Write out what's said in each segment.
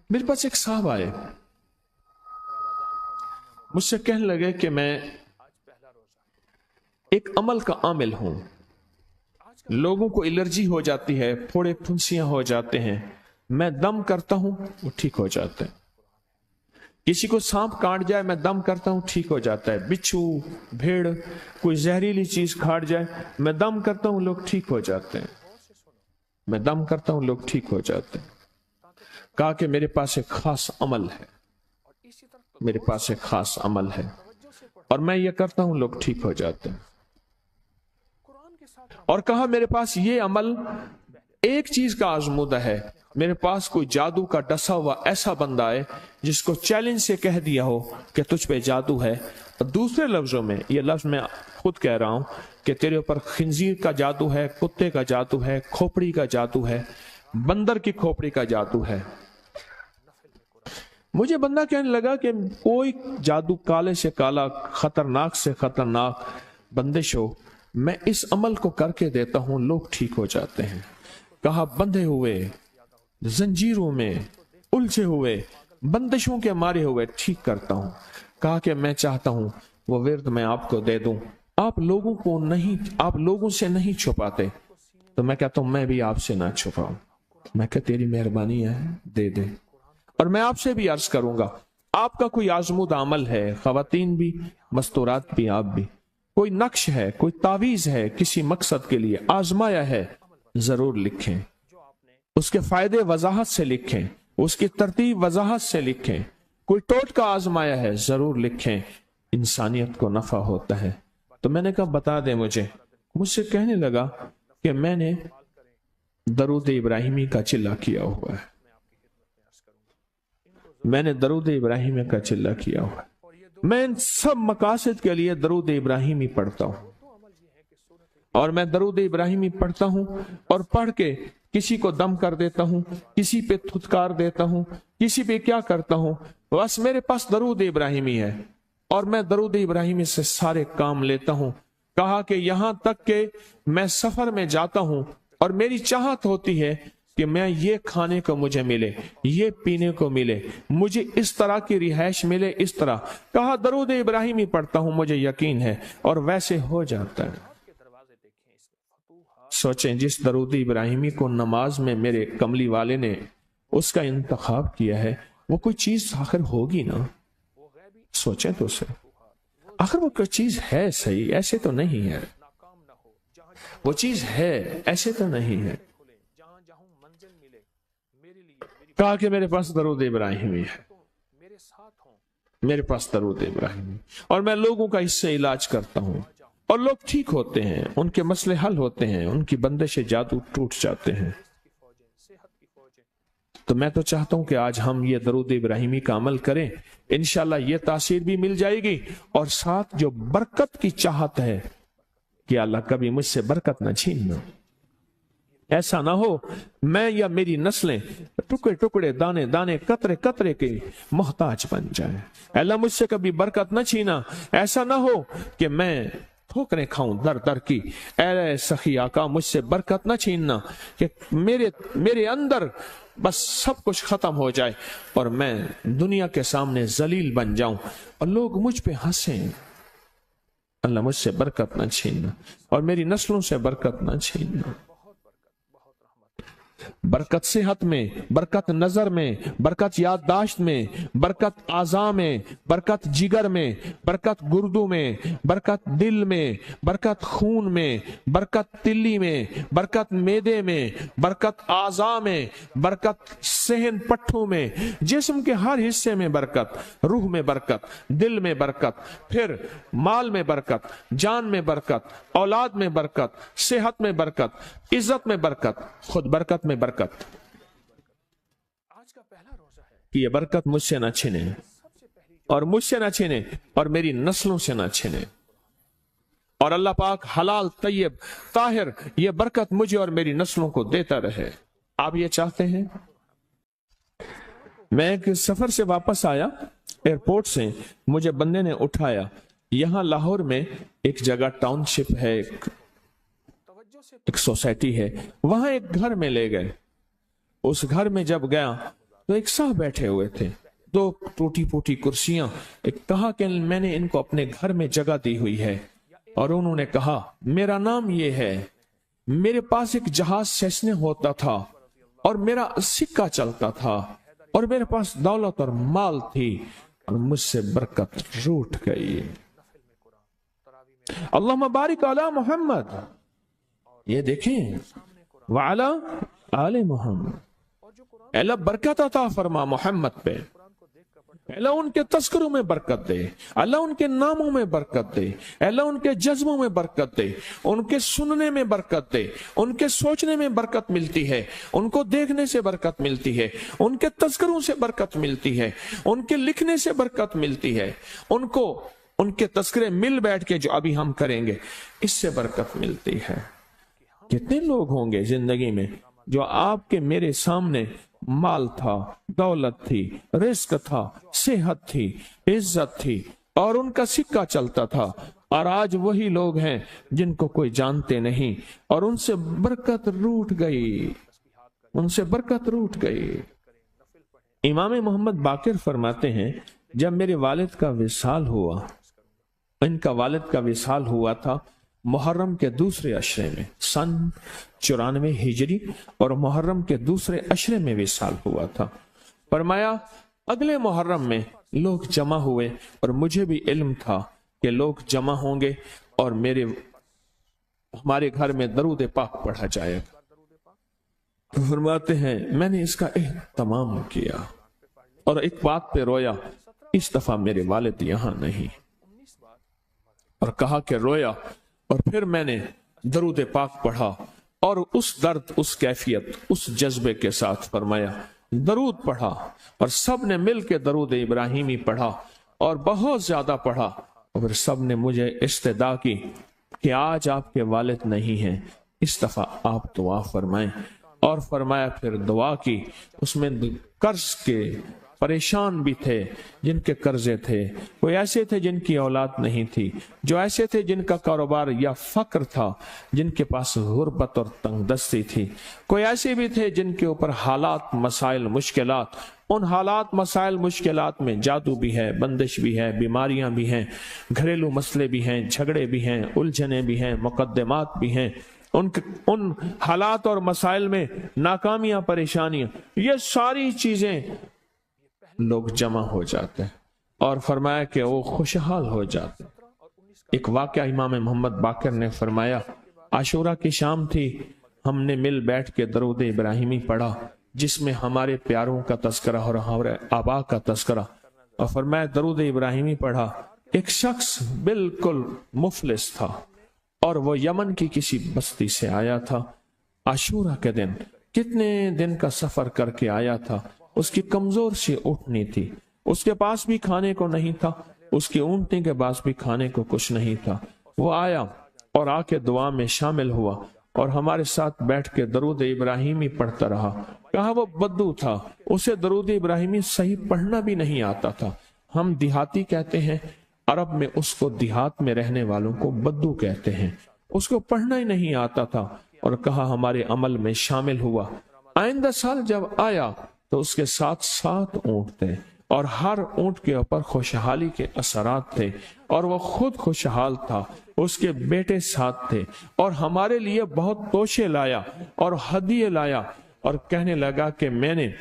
میرے پاس ایک صاحب آئے، مجھ سے کہنے لگے کہ میں ایک عمل کا عامل ہوں، لوگوں کو الرجی ہو جاتی ہے، پھوڑے پھنسیاں ہو جاتے ہیں، میں دم کرتا ہوں وہ ٹھیک ہو جاتا ہے، کسی کو سانپ کاٹ جائے میں دم کرتا ہوں ٹھیک ہو جاتا ہے، بچھو بھیڑ کوئی زہریلی چیز کھاٹ جائے میں دم کرتا ہوں لوگ ٹھیک ہو جاتے ہیں، میں دم کرتا ہوں لوگ ٹھیک ہو جاتے ہیں۔ کہا کہ میرے پاس ایک خاص عمل ہے، میرے پاس ایک خاص عمل ہے اور میں یہ کرتا ہوں لوگ ٹھیک ہو جاتے ہیں، اور کہا میرے پاس یہ عمل ایک چیز کا آزمودہ ہے، میرے پاس کوئی جادو کا ڈسا ہوا ایسا بندہ ہے جس کو چیلنج سے کہہ دیا ہو کہ تجھ پہ جادو ہے، اور دوسرے لفظوں میں یہ لفظ میں خود کہہ رہا ہوں کہ تیرے اوپر خنزیر کا جادو ہے، کتے کا جادو ہے، کھوپڑی کا جادو ہے، بندر کی کھوپڑی کا جادو ہے۔ مجھے بندہ کہنے لگا کہ کوئی جادو کالے سے کالا، خطرناک سے خطرناک بندش ہو، میں اس عمل کو کر کے دیتا ہوں لوگ ٹھیک ہو جاتے ہیں۔ کہا بندھے ہوئے، زنجیروں میں الجھے ہوئے، بندشوں کے مارے ہوئے ٹھیک کرتا ہوں۔ کہا کہ میں چاہتا ہوں وہ ورد میں آپ کو دے دوں، آپ لوگوں سے نہیں چھپاتے، تو میں کہتا ہوں میں بھی آپ سے نہ چھپاؤں، میں کہ تیری مہربانی ہے دے دے۔ اور میں آپ سے بھی عرض کروں گا آپ کا کوئی آزمودہ عمل ہے، خواتین بھی مستورات بھی آپ بھی، کوئی نقش ہے، کوئی تعویذ ہے، کسی مقصد کے لیے آزمایا ہے، ضرور لکھیں، اس کے فائدے وضاحت سے لکھیں، اس کی ترتیب وضاحت سے لکھیں، کوئی ٹوٹکا آزمایا ہے ضرور لکھیں، انسانیت کو نفع ہوتا ہے۔ تو میں نے کہا بتا دیں مجھ سے کہنے لگا کہ میں نے درود ابراہیمی کا چلہ کیا ہوا ہے، میں نے درود ابراہیمی کا چلہ کیا ہوا ہے، میں ان سب مقاصد کے لیے درود ابراہیمی پڑھتا ہوں، اور میں درود ابراہیمی پڑھتا ہوں اور پڑھ کے کسی کو دم کر دیتا ہوں، کسی پہ تھتکار دیتا ہوں، کسی پہ کیا کرتا ہوں، بس میرے پاس درود ابراہیمی ہے اور میں درود ابراہیمی سے سارے کام لیتا ہوں۔ کہا کہ یہاں تک کہ میں سفر میں جاتا ہوں اور میری چاہت ہوتی ہے کہ میں یہ کھانے کو مجھے ملے، یہ پینے کو ملے، مجھے اس طرح کی رہائش ملے، اس طرح، کہا درود ابراہیمی پڑھتا ہوں مجھے یقین ہے اور ویسے ہو جاتا ہے۔ سوچیں جس درود ابراہیمی کو نماز میں میرے کملی والے نے اس کا انتخاب کیا ہے، وہ کوئی چیز آخر ہوگی نا، سوچیں تو سے آخر وہ کوئی چیز ہے صحیح، ایسے تو نہیں ہے، وہ چیز ہے ایسے تو نہیں ہے۔ کہا کہ میرے پاس درود ابراہیمی ہے، میرے پاس درود ابراہیمی، اور میں لوگوں کا اس سے علاج کرتا ہوں اور لوگ ٹھیک ہوتے ہیں، ان کے مسئلے حل ہوتے ہیں، ان کی بندش جادو ٹوٹ جاتے ہیں۔ تو میں تو چاہتا ہوں کہ آج ہم یہ درود ابراہیمی کا عمل کریں، انشاءاللہ یہ تاثیر بھی مل جائے گی، اور ساتھ جو برکت کی چاہت ہے کہ اللہ کبھی مجھ سے برکت نہ چھیننا، ایسا نہ ہو میں یا میری نسلیں ٹکڑے ٹکڑے دانے دانے قطرے قطرے کے محتاج بن جائیں۔ اللہ مجھ سے کبھی برکت نہ چھینا، ایسا نہ ہو کہ میں ٹھوکریں کھاؤں در در کی، اے سخی آقا مجھ سے برکت نہ چھیننا کہ میرے اندر بس سب کچھ ختم ہو جائے اور میں دنیا کے سامنے ذلیل بن جاؤں اور لوگ مجھ پہ ہنسیں۔ اللہ مجھ سے برکت نہ چھیننا اور میری نسلوں سے برکت نہ چھیننا۔ برکت صحت میں، برکت نظر میں، برکت یادداشت میں، برکت اعضاء میں، برکت جگر میں، برکت گردوں میں، برکت دل میں، برکت خون میں، برکت تلی میں، برکت معدے میں، برکت اعضاء میں، برکت صحن پٹھوں میں، جسم کے ہر حصے میں برکت، روح میں برکت، دل میں برکت، پھر مال میں برکت، جان میں برکت، اولاد میں برکت، صحت میں برکت، عزت میں برکت، خود برکت میں برکت، کہ یہ برکت مجھ سے نہ چھنے اور مجھ سے نہ چھنے اور میری نسلوں سے نہ چھنے، اور اللہ پاک حلال طیب طاہر یہ برکت مجھے اور میری نسلوں کو دیتا رہے۔ آپ یہ چاہتے ہیں؟ میں ایک سفر سے واپس آیا، ایئرپورٹ سے مجھے بندے نے اٹھایا، یہاں لاہور میں ایک جگہ ٹاؤن شپ ہے، ایک سوسائٹی ہے، وہاں ایک گھر میں لے گئے۔ اس گھر میں جب گیا تو ایک साहब बैठे हुए थे, दो टूटी फूटी कुर्सियां. एक कहा कि मैंने इनको अपने घर में जगह दी हुई है, और उन्होंने कहा मेरा नाम ये है, मेरे पास एक जहाज सेसने होता था और मेरा सिक्का चलता था और मेरे पास दौलत और माल थी और मुझसे बरकत रूठ गई. अल्लाहुम्मा बारिक अला मोहम्मद. ये देखें, वाला आले मोहम्मद. अल्लाह बरकत अता फरमा मोहम्मद पे, अल्लाह उनके तस्करों में बरकत दे, अल्लाह उनके नामों में बरकत दे, अल्लाह उनके जज्बों में बरकत दे, उनके सुनने में बरकत दे, उनके सोचने में बरकत मिलती है, उनको देखने से बरकत मिलती है, उनके तस्करों से बरकत मिलती है, उनके लिखने से बरकत मिलती है, उनको उनके तस्करे मिल बैठ के जो अभी हम करेंगे इससे बरकत मिलती है. कितने लोग होंगे जिंदगी में जो आपके मेरे सामने माल था, दौलत थी, रिस्क था, सेहत थी, इज्जत थी और उनका सिक्का चलता था, और आज वही लोग हैं जिनको कोई जानते नहीं और उनसे बरकत रूठ गई, उनसे बरकत रूठ गई. इमाम मोहम्मद बाकिर फरमाते हैं, जब मेरे वालिद का विसाल हुआ, इनका वालिद का विसाल हुआ था मुहर्रम के दूसरे अशरे में, सन 94 हिजरी, और मुहर्रम के दूसरे अशरे में विसाल हुआ था. फरमाया अगले मुहर्रम में लोग जमा हुए और मुझे भी इल्म था कि लोग जमा होंगे और हमारे घर में दरूद पाक पढ़ा जाएगा. तो फरमाते हैं मैंने इसका एहतमाम किया और एक बात पे रोया, इस दफा मेरे वालिद यहां नहीं, और कहा कि रोया, और फिर मैंने दरूद पाक पढ़ा और उस दर्द, उस कैफियत, उस जज्बे के साथ फरमाया दरूद पढ़ा, और सब ने मिल के दरूद इब्राहिमी पढ़ा और बहुत ज्यादा पढ़ा, और सब ने मुझे इस्तदा की कि आज आपके वालिद नहीं हैं, इस दफा आप दुआ फरमाएं. और फरमाया फिर दुआ की. उसमें कर्ज के परेशान भी थे जिनके कर्जे थे, कोई ऐसे थे जिनकी औलाद नहीं थी, जो ऐसे थे जिनका कारोबार या फक्र था, जिनके पास गुर्बत और तंगदस्ती थी, कोई ऐसे भी थे जिनके ऊपर हालात, मसाइल, मुश्किलात. उन हालात, मसाइल, मुश्किलात में जादू भी है, बंदिश भी है, बीमारियां भी हैं, घरेलू मसले भी हैं, झगड़े भी हैं, उलझने भी हैं, मुकद्दमात भी हैं. उन हालात और मसाइल में नाकामियां, परेशानियां, ये सारी चीजें लोग जमा हो जाते हैं और फरमाया कि वो खुशहाल हो जाते हैं. एक वाकया इमाम मोहम्मद बाकिर ने फरमाया, आशूरा की शाम थी, हमने मिल बैठ के दरूद इब्राहिमी पढ़ा जिसमें हमारे प्यारों का तस्करा और हमारे आबा का तस्करा, और फरमाया दरूद इब्राहिमी पढ़ा. एक शख्स बिल्कुल मुफलिस था और वो यमन की किसी बस्ती से आया था. आशूरा के दिन कितने दिन का सफर करके आया था, उसकी कमजोर सी ऊँटनी थी, उसके पास भी खाने को नहीं था, उसकी ऊँटनी के पास भी खाने को कुछ नहीं था. वो आया और आके दुआ में शामिल हुआ और हमारे साथ बैठ के दरूद इब्राहिमी पढ़ता रहा. कहा वो बद्दू था, उसे दरूद इब्राहिमी सही पढ़ना भी नहीं आता था. हम देहाती कहते हैं, अरब में उसको देहात में रहने वालों को बद्दू कहते हैं. उसको पढ़ना ही नहीं आता था और कहा हमारे अमल में शामिल हुआ. आइंदा साल जब आया तो उसके साथ 7 ऊंट थे और हर ऊंट के ऊपर खुशहाली के असरात थे और वो खुद खुशहाल था, उसके बेटे साथ थे और हमारे लिए बहुत तोशे लाया और हदिये लाया और कहने लगा कि मैंने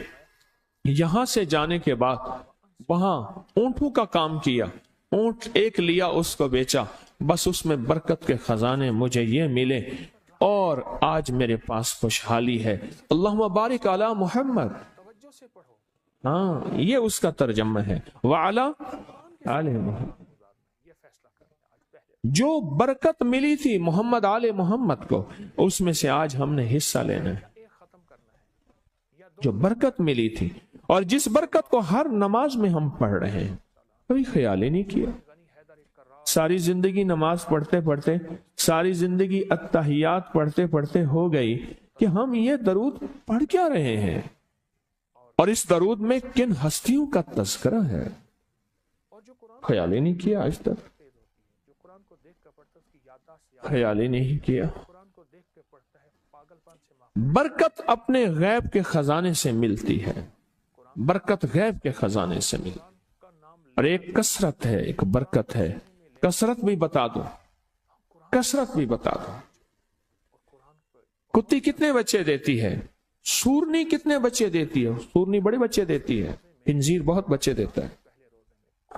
यहां से जाने के बाद वहां ऊंटों का काम किया, ऊंट एक लिया उसको बेचा, बस उसमें बरकत के खजाने मुझे ये मिले और आज मेरे पास खुशहाली है. अल्लाहुम्मा बारिक अला मोहम्मद. हाँ, ये उसका तर्जमा है. वाला आले मोहम्मद. जो बरकत मिली थी मोहम्मद आले मोहम्मद को, उसमें से आज हमने हिस्सा लेना है. जो बरकत मिली थी और जिस बरकत को हर नमाज में हम पढ़ रहे हैं, कभी ख्याल ही नहीं किया. सारी जिंदगी नमाज पढ़ते पढ़ते, सारी जिंदगी अत्तहियात पढ़ते पढ़ते हो गई कि हम ये दरूद पढ़ क्या रहे हैं और इस दरूद में किन हस्तियों का तज़किरा है. ख्याल ही नहीं किया, आज तक ख्याल ही नहीं किया. बरकत अपने गैब के खजाने से मिलती है. बरकत गैब के खजाने से मिली। और एक कसरत है, एक बरकत है। कसरत भी बता दो, कसरत भी बता दो। कुत्ती कितने बच्चे देती है? सूरनी कितने बच्चे देती है? सूरनी बड़े बच्चे देती है, खिंजीर बहुत बच्चे देता है।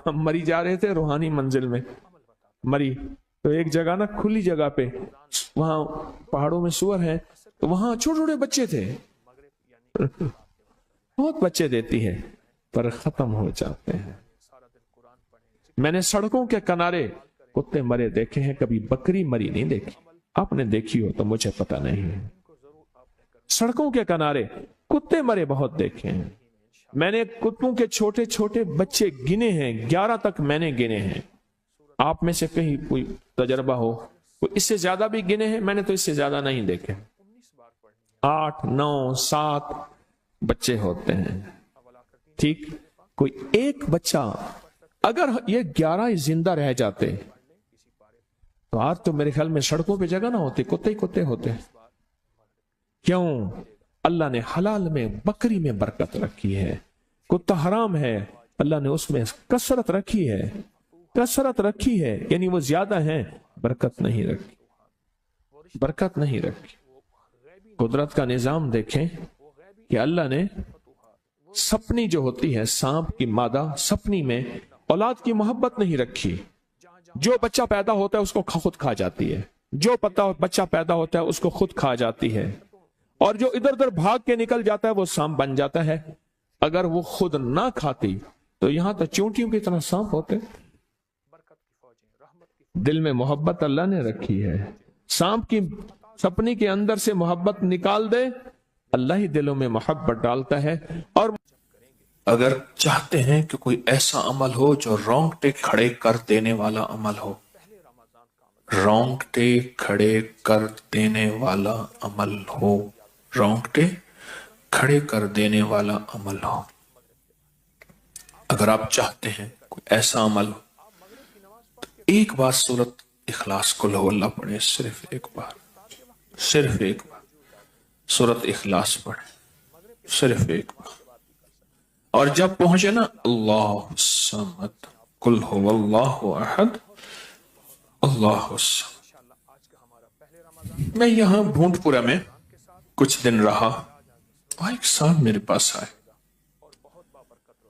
हम मरी जा रहे थे रूहानी मंजिल में, मरी तो एक जगह ना खुली जगह पे, वहां पहाड़ों में सुअर है, तो वहां छोटे छोटे बच्चे थे। बहुत बच्चे देती है पर खत्म हो जाते हैं। मैंने सड़कों के किनारे कुत्ते मरे देखे हैं, कभी बकरी मरी नहीं देखी। आपने देखी हो तो मुझे पता नहीं है। सड़कों के किनारे कुत्ते मरे बहुत देखे हैं। मैंने कुत्तों के छोटे छोटे बच्चे गिने हैं, 11 तक मैंने गिने हैं। आप में से कहीं कोई तजर्बा हो, कोई इससे ज्यादा भी गिने हैं? मैंने तो इससे ज्यादा नहीं देखे। 8, 9, 7 बच्चे होते हैं। ठीक, कोई एक बच्चा, अगर ये 11 जिंदा रह जाते तो आज तो मेरे ख्याल में सड़कों पे जगह ना होती, कुत्ते ही कुत्ते होते। क्यों? अल्लाह ने हलाल में, बकरी में बरकत रखी है। कुत्ता हराम है, अल्लाह ने उसमें कसरत रखी है, कसरत रखी है, यानी वो ज्यादा है, बरकत नहीं रखी, बरकत नहीं रखी। कुदरत का निजाम देखें कि अल्लाह ने सपनी जो होती है, सांप की मादा सपनी में औलाद की मोहब्बत नहीं रखी। जो बच्चा पैदा होता है उसको खुद खा जाती है, जो बच्चा पैदा होता है उसको खुद खा जाती है, और जो इधर उधर भाग के निकल जाता है वो सांप बन जाता है। अगर वो खुद ना खाती तो यहां तो चींटियों की तरह सांप होते। दिल में मोहब्बत अल्लाह ने रखी है। सांप की सपनी के अंदर से मोहब्बत निकाल दे, अल्लाह ही दिलों में मोहब्बत डालता है। और अगर चाहते हैं कि कोई ऐसा अमल हो जो रोंगटे खड़े कर देने वाला अमल हो, रोंगटे खड़े कर देने वाला अमल हो, रोंगटे खड़े कर देने वाला अमल हो, अगर आप चाहते हैं कोई ऐसा अमल हो तो एक बार सूरत इखलास कुल हु अल्लाह पढ़े, सिर्फ एक बार, सिर्फ एक बार सूरत इखलास पढ़े, सिर्फ एक बार। और जब पहुंचे ना अल्लाह समद कुल हु अल्लाहु अहद अल्लाहु समद। मैं यहां भूंडपुरा में कुछ दिन रहा, और एक साहब मेरे पास आए,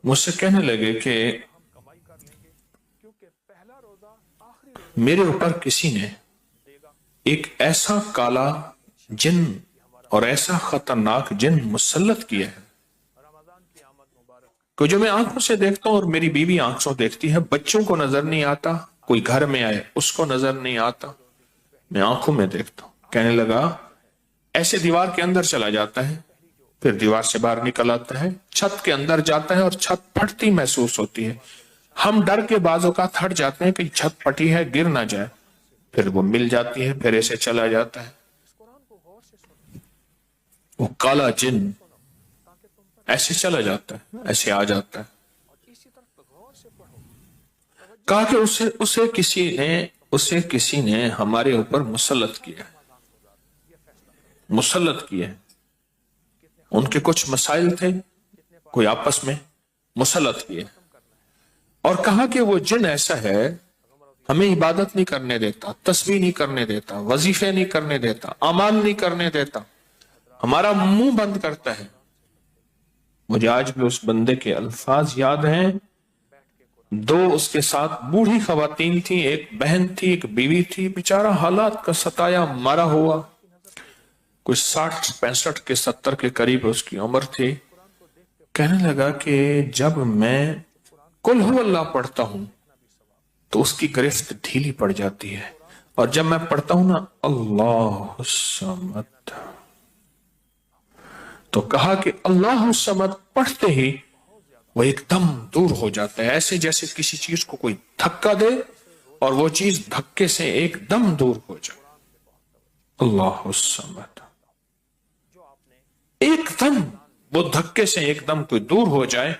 मुझसे कहने लगे कि मेरे ऊपर किसी ने एक ऐसा काला जिन और ऐसा खतरनाक जिन मुसल्लत किया है कि जो मैं आंखों से देखता हूं और मेरी बीवी आंखों से देखती है, बच्चों को नजर नहीं आता, कोई घर में आए उसको नजर नहीं आता, मैं आंखों में देखता हूं। कहने लगा ऐसे दीवार के अंदर चला जाता है, फिर दीवार से बाहर निकल आता है, छत के अंदर जाता है और छत फटती महसूस होती है। हम डर के बाजों का हट जाते हैं कि छत फटी है, गिर ना जाए, फिर वो मिल जाती है, फिर ऐसे चला जाता है। वो काला जिन ऐसे चला जाता है, ऐसे आ जाता है। कहा कि उसे किसी ने हमारे ऊपर मुसल्लत किया है, मुसल्लत किया है। उनके कुछ मसाइल थे, कोई आपस में मुसल्लत किए, और कहा कि वो जिन ऐसा है, हमें इबादत नहीं करने देता, तस्बीह नहीं करने देता, वजीफे नहीं करने देता, अमाल नहीं करने देता, हमारा मुंह बंद करता है। मुझे आज भी उस बंदे के अल्फाज याद हैं। 2 उसके साथ बूढ़ी खवातीन थी, एक बहन थी, एक बीवी थी, बेचारा हालात का सताया मारा हुआ, कुछ 60-65 के 70 के करीब उसकी उम्र थी। कहने लगा कि जब मैं कुल हु अल्लाह पढ़ता हूं तो उसकी गिरफ्त ढीली पड़ जाती है, और जब मैं पढ़ता हूं ना अल्लाह समद, तो कहा कि अल्लाह समद पढ़ते ही वो एकदम दूर हो जाता है, ऐसे जैसे किसी चीज को कोई धक्का दे और वो चीज धक्के से एकदम दूर हो जाए। अल्लाह समद, एकदम वो धक्के से एकदम कोई दूर हो जाए।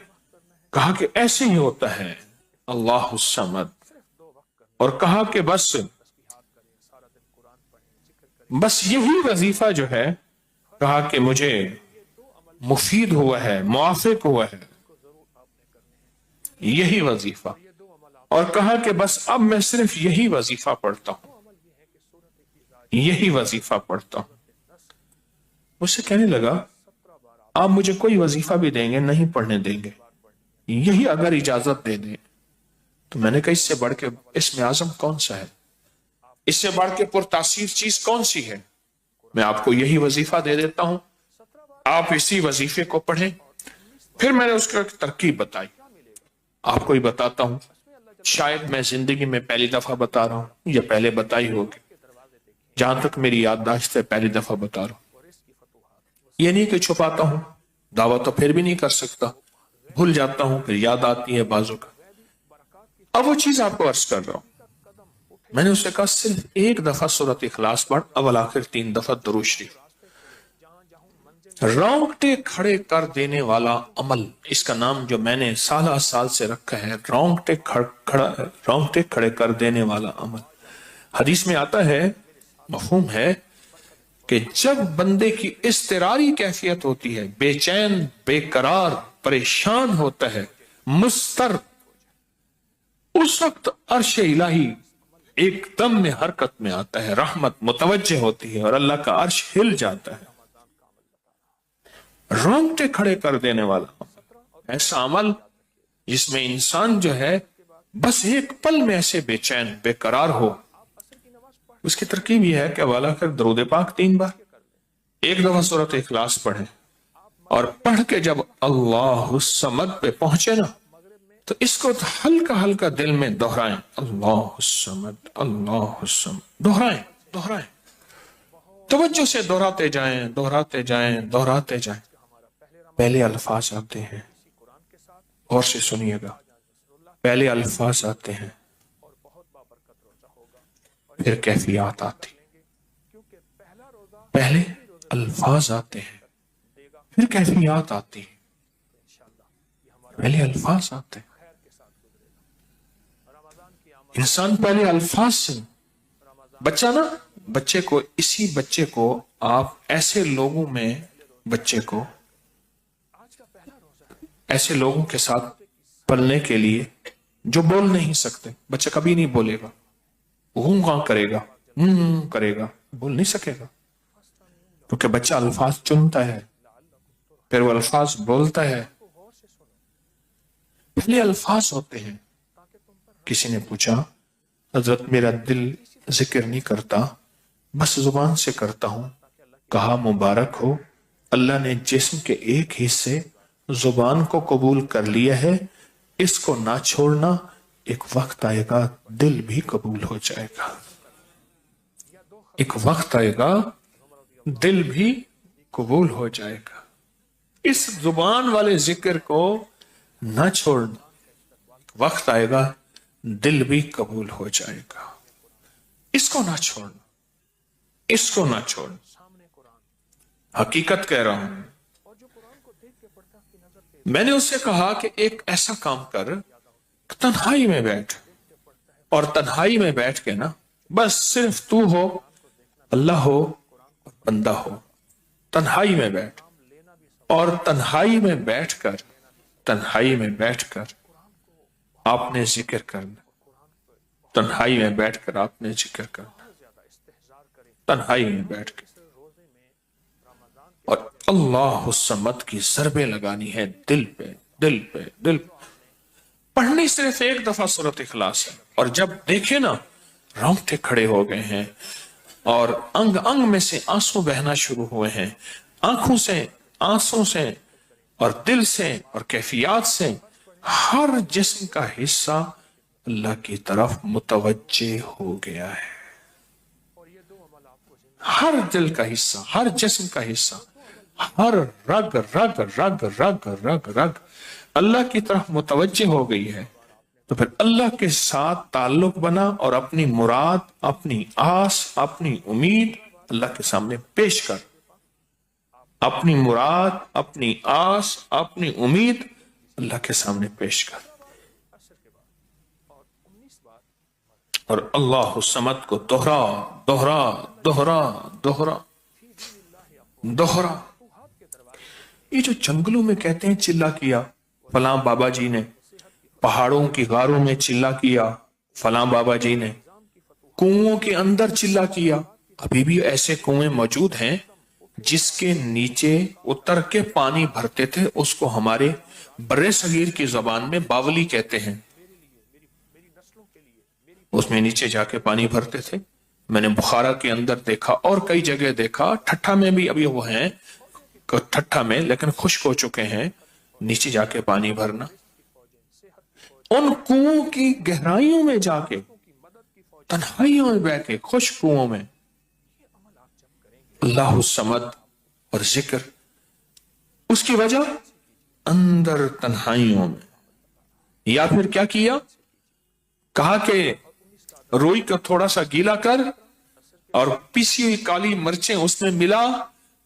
कहा कि ऐसे ही होता है अल्लाह समद, और कहा कि बस यही वजीफा जो है, कहा कि मुझे मुफीद हुआ है, मुआफिक हुआ है, یہی وظیفہ، اور کہا کہ بس اب میں صرف یہی وظیفہ پڑھتا ہوں، یہی وظیفہ پڑھتا ہوں۔ مجھ سے کہنے لگا آپ مجھے کوئی وظیفہ بھی دیں گے نہیں پڑھنے دیں گے، یہی اگر اجازت دے دیں۔ تو میں نے کہا اس سے بڑھ کے اسم اعظم کون سا ہے، اس سے بڑھ کے پرتاثیر چیز کون سی ہے؟ میں آپ کو یہی وظیفہ دے دیتا ہوں، آپ اسی وظیفے کو پڑھیں۔ پھر میں نے اس کو ایک ترکیب بتائی، آپ کو ہی بتاتا ہوں، شاید میں زندگی میں پہلی دفعہ بتا رہا ہوں یا پہلے بتائی ہوگی، جہاں تک میری یادداشت ہے پہلی دفعہ بتا رہا ہوں۔ یہ نہیں کہ چھپاتا ہوں، دعویٰ تو پھر بھی نہیں کر سکتا، بھول جاتا ہوں پھر یاد آتی ہے بازو کا۔ اب وہ چیز آپ کو عرض کر رہا ہوں، میں نے اسے کہا صرف ایک دفعہ سورۃ اخلاص پڑھ، اول آخر 3 دفعہ درود شریف۔ رونگٹے کھڑے کر دینے والا عمل، اس کا نام جو میں نے سالہ سال سے رکھا ہے، رونگٹے کھڑے کر دینے والا عمل۔ حدیث میں آتا ہے، مفہوم ہے کہ جب بندے کی اضطراری کیفیت ہوتی ہے، بے چین، بے قرار، پریشان ہوتا ہے، مضطر، اس وقت عرش الہی ایک دم میں حرکت میں آتا ہے، رحمت متوجہ ہوتی ہے اور اللہ کا عرش ہل جاتا ہے۔ رونگٹے کھڑے کر دینے والا عمل، ایسا عمل جس میں انسان جو ہے بس ایک پل میں ایسے بے چین، بے قرار ہو۔ اس کی ترکیب یہ ہے کہ والا کر درود پاک 3 بار، ایک دفعہ سورۃ اخلاص پڑھیں، اور پڑھ کے جب اللہ الصمد پہ پہنچے نا تو اس کو ہلکا ہلکا دل میں دہرائیں، اللہ الصمد، اللہ الصمد، دہرائیں، توجہ سے دہراتے جائیں، دہراتے جائیں، دہراتے جائیں۔ پہلے الفاظ آتے ہیں، غور سے سنیے گا، پہلے الفاظ آتے ہیں، پھر کیفیات آتی، پہلے الفاظ آتے ہیں پھر کیفیات آتی، پہلے الفاظ آتے ہیں۔ انسان پہلے الفاظ سے، بچہ نا، اسی بچے کو آپ ایسے لوگوں میں، بچے کو ایسے لوگوں کے ساتھ پلنے کے لیے جو بول نہیں سکتے، بچہ کبھی نہیں بولے گا، ہوں کہاں کرے گا، کرے گا، بول نہیں سکے گا، کیونکہ بچہ الفاظ چنتا ہے پھر وہ الفاظ بولتا ہے۔ پہلے الفاظ ہوتے ہیں۔ کسی نے پوچھا حضرت میرا دل ذکر نہیں کرتا، بس زبان سے کرتا ہوں۔ کہا مبارک ہو، اللہ نے جسم کے ایک حصے زبان کو قبول کر لیا ہے، اس کو نہ چھوڑنا، ایک وقت آئے گا دل بھی قبول ہو جائے گا، ایک وقت آئے گا دل بھی قبول ہو جائے گا۔ اس زبان والے ذکر کو نہ چھوڑنا، وقت آئے گا دل بھی قبول ہو جائے گا۔ اس کو نہ چھوڑنا، اس کو نہ چھوڑنا، حقیقت کہہ رہا ہوں۔ میں نے اس سے کہا کہ ایک ایسا کام کر، تنہائی میں بیٹھ، اور تنہائی میں بیٹھ کے نا بس صرف تو ہو، اللہ ہو، بندہ ہو، تنہائی میں بیٹھ، اور تنہائی میں بیٹھ کر آپ نے ذکر کرنا، تنہائی میں بیٹھ کر آپ نے ذکر کرنا، تنہائی میں بیٹھ کے، اور اللہ الصمد کی ضربیں لگانی ہے دل پہ، دل پہ، دل پہ۔ پڑھنی صرف ایک دفعہ سورۃ اخلاص ہے، اور جب دیکھیں نا رونگٹے کھڑے ہو گئے ہیں اور انگ انگ میں سے آنسو بہنا شروع ہوئے ہیں، آنکھوں سے، آنسوں سے، اور دل سے، اور کیفیات سے، ہر جسم کا حصہ اللہ کی طرف متوجہ ہو گیا ہے، ہر دل کا حصہ، ہر جسم کا حصہ، ہر رگ رگ رگ رگ رگ رگ اللہ کی طرف متوجہ ہو گئی ہے۔ تو پھر اللہ کے ساتھ تعلق بنا اور اپنی مراد، اپنی آس، اپنی امید اللہ کے سامنے پیش کر، اپنی مراد، اپنی آس، اپنی امید اللہ کے سامنے پیش کر، اور اللہ الصمد کو دوہرا دوہرا دوہرا دوہرا دوہرا۔ یہ جو جنگلوں میں کہتے ہیں چلا کیا فلاں بابا جی نے، पहाड़ों की गारों में चिल्ला किया फलां बाबा जी ने, कुओं के अंदर चिल्ला किया। अभी भी ऐसे कुएं मौजूद हैं जिसके नीचे उतर के पानी भरते थे, उसको हमारे बर्रे सगीर की जबान में बावली कहते हैं। उसमें नीचे जाके पानी भरते थे। मैंने बुखारा के अंदर देखा और कई जगह देखा, ठट्ठा में भी अभी वो हैं, ठट्ठा में, लेकिन खुश्क हो चुके हैं, नीचे जाके पानी भरना। उन कुओं की गहराइयों में जाके, तन्हाइयों में बह के, खुश्क कुओं में अल्लाह समद और जिक्र। उसकी वजह अंदर तन्हाइयों में। या फिर क्या किया, कहा कि रोई को थोड़ा सा गीला कर और पीसी हुई काली मिर्चें उसमें मिला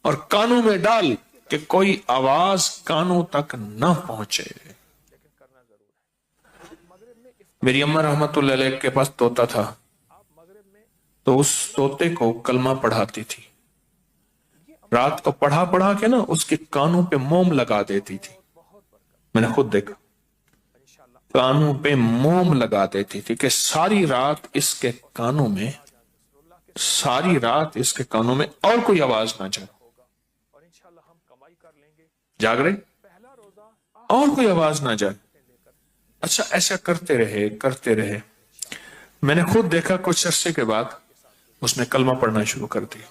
और कानों में डाल कि कोई आवाज कानों तक ना पहुंचे। मेरी अम्मा रहमतुल्लाह अलैह के पास तोता था, तो उस तोते को कलमा पढ़ाती थी। रात को पढ़ा पढ़ा के ना उसके कानों पे मोम लगा देती थी। मैंने खुद देखा, कानों पे मोम लगा देती थी कि सारी रात इसके कानों में, सारी रात इसके कानों में और कोई आवाज ना जाए। जाग रहे, और कोई आवाज ना जाए। अच्छा, ऐसा करते रहे करते रहे। मैंने खुद देखा कुछ अरसे के बाद उसने कलमा पढ़ना शुरू कर दिया।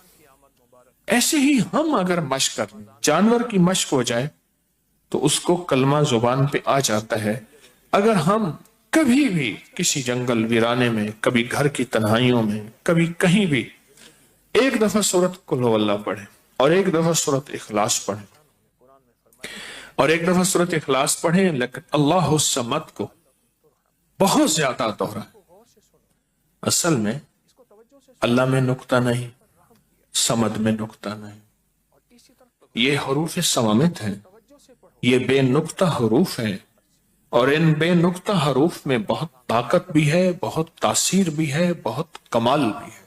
ऐसे ही हम अगर मश्क करें, जानवर की मश्क हो जाए तो उसको कलमा जुबान पे आ जाता है। अगर हम कभी भी किसी जंगल वीराने में, कभी घर की तन्हाइयों में, कभी कहीं भी एक दफा सूरत कुल हुवल्लाह पढ़े और एक दफा सूरत इखलास पढ़े और एक दफा सूरत इखलास पढ़े, लेकिन अल्लाह समद को बहुत ज्यादा दोहराए। असल में अल्लाह में नुक्ता नहीं, समद में नुक्ता नहीं। ये हरूफ सवामित है, ये बेनुक्ता हरूफ है और इन बेनुक्ता हरूफ में बहुत ताकत भी है, बहुत तासीर भी है, बहुत कमाल भी है।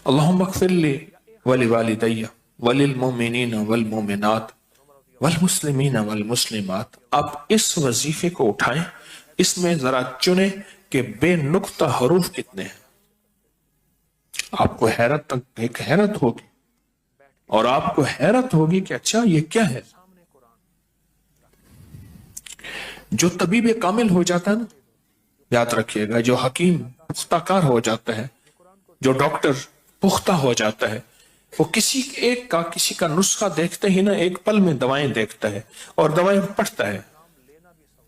अल्लाहुम्मा अग़फ़िरली वली वालिदैया वलिल मोमिनीना वल मोमिनात वल मुस्लिमीना वल मुस्लिमात। आप इस वजीफे को उठाएं, इसमें जरा चुने कि बेनुक्ता हरूफ कितने हैं। आपको हैरत होगी और आपको हैरत होगी कि अच्छा ये क्या है। जो तबीब कामिल हो जाता है ना, याद रखिएगा, जो हकीम पुख्ताकार हो जाता है, जो डॉक्टर पुख्ता हो जाता है, वो किसी का नुस्खा देखते ही ना एक पल में दवाएं देखता है और दवाएं पढ़ता है।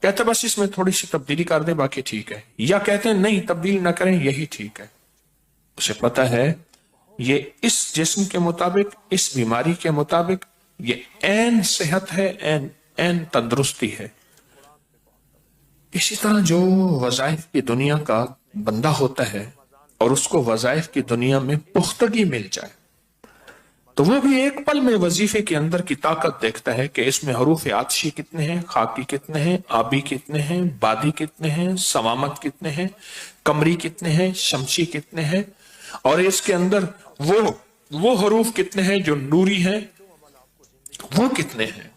कहते बस इसमें थोड़ी सी तब्दीली कर दे, बाकी ठीक है, या कहते हैं नहीं तब्दील ना करें, यही ठीक है। उसे पता है ये इस जिस्म के मुताबिक, इस बीमारी के मुताबिक ये ऐन सेहत है, ऐन तंदुरुस्ती है। इसी तरह जो वज़ाइफ की दुनिया का बंदा होता है और उसको वज़ाइफ की दुनिया में पुख्तगी मिल जाए, तो वो भी एक पल में वजीफे के अंदर की ताकत देखता है कि इसमें हरूफ आतिशी कितने हैं, खाकी कितने हैं, आबी कितने हैं, बादी कितने हैं, सवामत कितने हैं, कमरी कितने हैं, शमशी कितने हैं, और इसके अंदर वो हरूफ कितने हैं जो नूरी हैं, वो कितने हैं।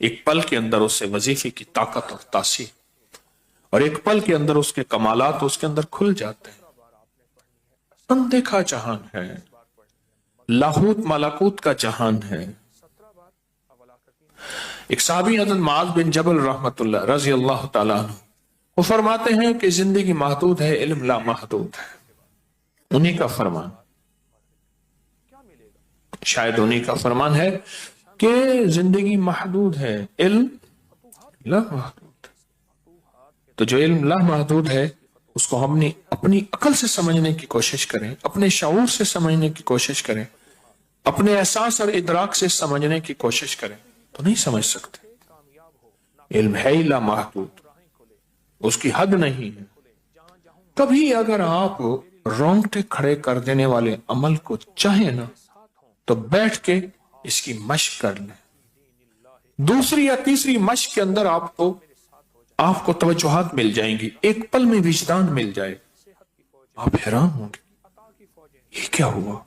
एक पल के अंदर उससे वजीफे की ताकत और तासीर और एक पल के अंदर उसके कमालात उसके अंदर खुल जाते हैं। अनदेखा जहान है, लाहूत मलाकूत का जहान है। एक साहबी हज़रत मुआज़ बिन जबल रहमतुल्लाह रज़ी अल्लाह तआला अन्हु, वो फरमाते हैं कि जिंदगी महदूद है, इल्म ला महदूद है। उन्हीं का फरमान, शायद उन्हीं का फरमान है कि जिंदगी महदूद है, इल्म ला महदूद। तो जो इल्म ला महदूद है उसको हमने अपनी अकल से समझने की कोशिश करें, अपने शऊर से समझने की कोशिश करें, अपने एहसास और इदराक से समझने की कोशिश करें, तो नहीं समझ सकते। इल्म है ही ला महदूद, उसकी हद नहीं है। कभी अगर आप रोंगटे खड़े कर देने वाले अमल को चाहे ना, तो बैठ के इसकी मश्क कर लें। दूसरी या तीसरी मश्क के अंदर आपको तवज्जुहात मिल जाएंगी, एक पल में विजदान मिल जाए। आप हैरान होंगे, ये क्या हुआ,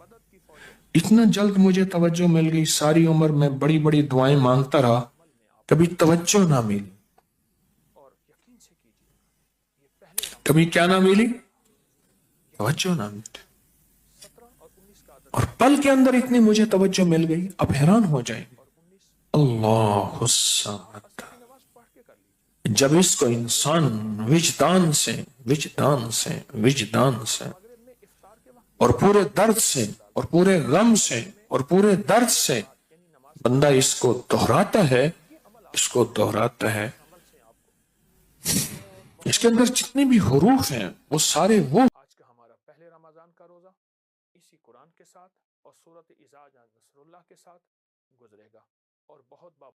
इतना जल्द मुझे तवज्जो मिल गई। सारी उम्र मैं बड़ी बड़ी दुआएं मांगता रहा, कभी तवज्जो ना मिली। کبھی کیا نہ ملی؟ توجہ نہ ملی، اور پل کے اندر اتنی مجھے توجہ مل گئی، اب حیران ہو جائیں گے۔ اللہ الصمد، جب اس کو انسان وجدان سے اور پورے درد سے اور پورے غم سے اور پورے درد سے بندہ اس کو دہراتا ہے، اس کے اندر جتنے بھی حروف ہیں وہ سارے وہ آج کا ہمارا پہلے رمضان کا روزہ اسی قرآن کے ساتھ اور سورۃ اذا جاء نصر اللہ کے ساتھ گزرے گا، اور بہت